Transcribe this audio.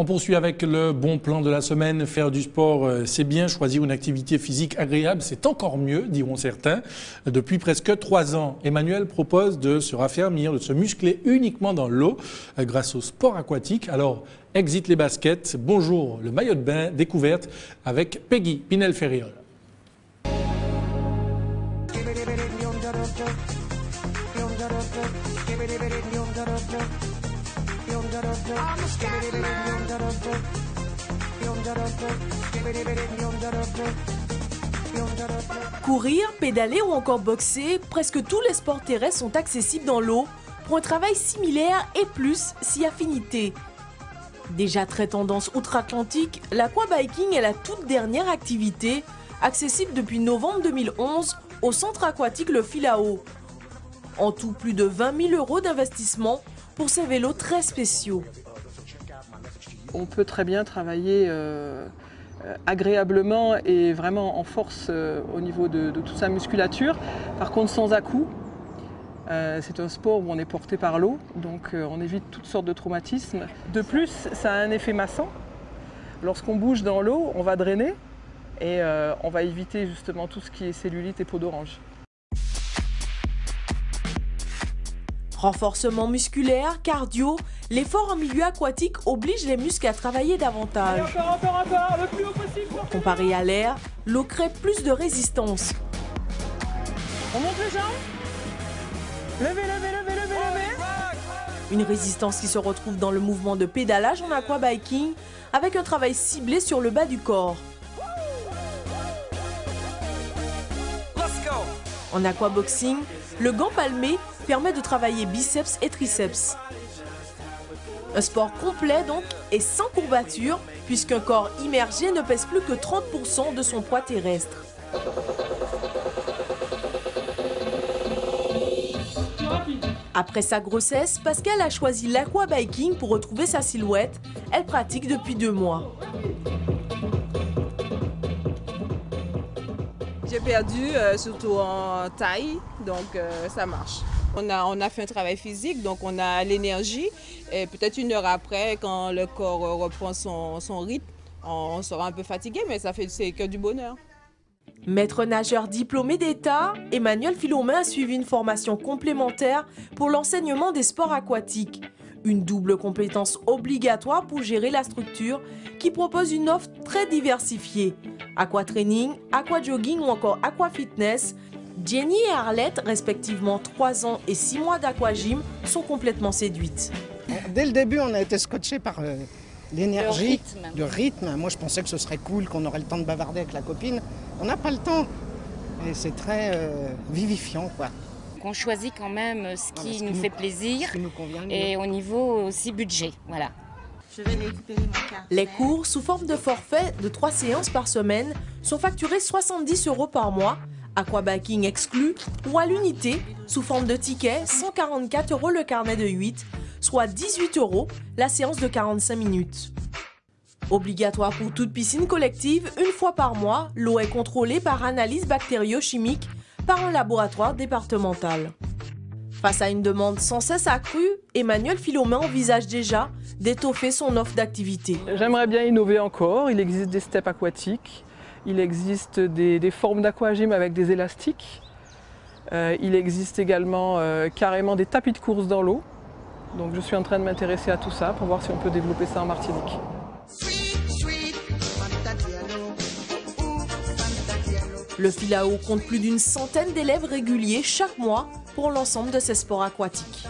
On poursuit avec le bon plan de la semaine. Faire du sport, c'est bien. Choisir une activité physique agréable, c'est encore mieux, diront certains. Depuis presque 3 ans, Emmanuel propose de se raffermir, de se muscler uniquement dans l'eau grâce au sport aquatique. Alors, exit les baskets. Bonjour, le maillot de bain, découverte avec Peggy Pinel-Ferriol. Courir, pédaler ou encore boxer, presque tous les sports terrestres sont accessibles dans l'eau pour un travail similaire et plus si affinité. Déjà très tendance outre-Atlantique, l'aquabiking est la toute dernière activité accessible depuis novembre 2011 au centre aquatique Le Filao. En tout, plus de 20 000 € d'investissement pour ces vélos très spéciaux. On peut très bien travailler agréablement et vraiment en force au niveau de toute sa musculature. Par contre, sans à-coups. C'est un sport où on est porté par l'eau, donc on évite toutes sortes de traumatismes. De plus, ça a un effet massant. Lorsqu'on bouge dans l'eau, on va drainer et on va éviter justement tout ce qui est cellulite et peau d'orange. Renforcement musculaire, cardio, l'effort en milieu aquatique oblige les muscles à travailler davantage. Encore, le plus haut possible. Comparé à l'air, l'eau crée plus de résistance. On monte les jambes. Levez. Une résistance qui se retrouve dans le mouvement de pédalage en aquabiking avec un travail ciblé sur le bas du corps. En aquaboxing, le gant palmé permet de travailler biceps et triceps. Un sport complet donc et sans courbature puisqu'un corps immergé ne pèse plus que 30% de son poids terrestre. Après sa grossesse, Pascal a choisi l'aquabiking pour retrouver sa silhouette. Elle pratique depuis 2 mois. J'ai perdu, surtout en taille, donc ça marche. On a fait un travail physique, donc on a l'énergie. Et peut-être 1 heure après, quand le corps reprend son rythme, on sera un peu fatigué, mais c'est que du bonheur. Maître nageur diplômé d'État, Emmanuel Philomain a suivi une formation complémentaire pour l'enseignement des sports aquatiques. Une double compétence obligatoire pour gérer la structure qui propose une offre très diversifiée. Aquatraining, aquajogging ou encore aquafitness. Jenny et Arlette, respectivement 3 ans et 6 mois d'aquagym, sont complètement séduites. Dès le début, on a été scotchés par l'énergie, le rythme. Moi, je pensais que ce serait cool, qu'on aurait le temps de bavarder avec la copine. On n'a pas le temps. Et c'est très vivifiant, quoi. On choisit quand même ce qui nous fait plaisir et au niveau aussi budget. Voilà. Je vais récupérer mon carnet. Les cours, sous forme de forfait de 3 séances par semaine, sont facturés 70 € par mois, aquabiking exclu, ou à l'unité, sous forme de ticket, 144 € le carnet de 8, soit 18 € la séance de 45 minutes. Obligatoire pour toute piscine collective, 1 fois par mois, l'eau est contrôlée par analyse bactério-chimique par un laboratoire départemental. Face à une demande sans cesse accrue, Emmanuel Philomain envisage déjà d'étoffer son offre d'activité. J'aimerais bien innover encore. Il existe des steps aquatiques, il existe des formes d'aquagym avec des élastiques. Il existe également carrément des tapis de course dans l'eau. Donc je suis en train de m'intéresser à tout ça pour voir si on peut développer ça en Martinique. Le Filao compte plus d'1 centaine d'élèves réguliers chaque mois pour l'ensemble de ces sports aquatiques.